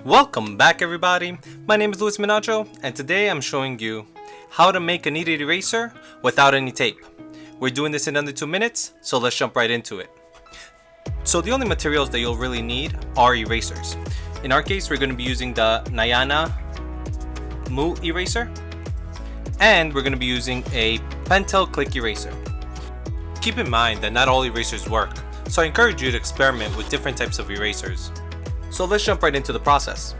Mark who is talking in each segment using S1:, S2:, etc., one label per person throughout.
S1: Welcome back everybody, my name is Luis Minacho and today I'm showing you how to make a kneaded eraser without any tape. We're doing this in under 2 minutes, so let's jump right into it. So the only materials that you'll really need are erasers. In our case, we're going to be using the Nyana Mu eraser, and we're going to be using a Pentel click eraser. Keep in mind that not all erasers work, so I encourage you to experiment with different types of erasers. So let's jump right into the process.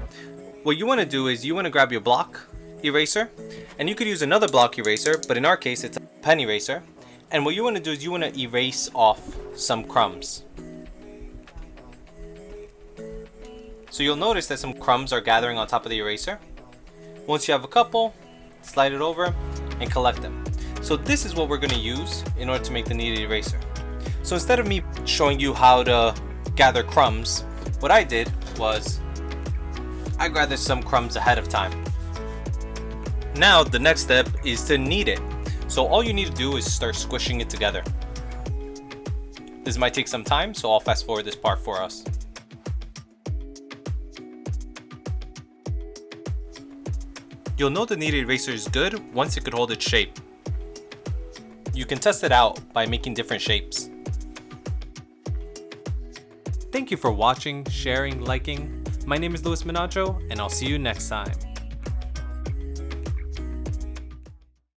S1: What you want to do is you want to grab your block eraser, and you could use another block eraser, but in our case it's a pen eraser. And what you want to do is you want to erase off some crumbs. So you'll notice that some crumbs are gathering on top of the eraser. Once you have a couple, slide it over and collect them. So this is what we're going to use in order to make the kneaded eraser. So instead of me showing you how to gather crumbs, what I did was I gathered some crumbs ahead of time. Now the next step is to knead it. So all you need to do is start squishing it together. This might take some time, so I'll fast forward this part for us. You'll know the kneaded eraser is good once it could hold its shape. You can test it out by making different shapes. Thank you for watching, sharing, liking. My name is Luis Minacho, and I'll see you next time.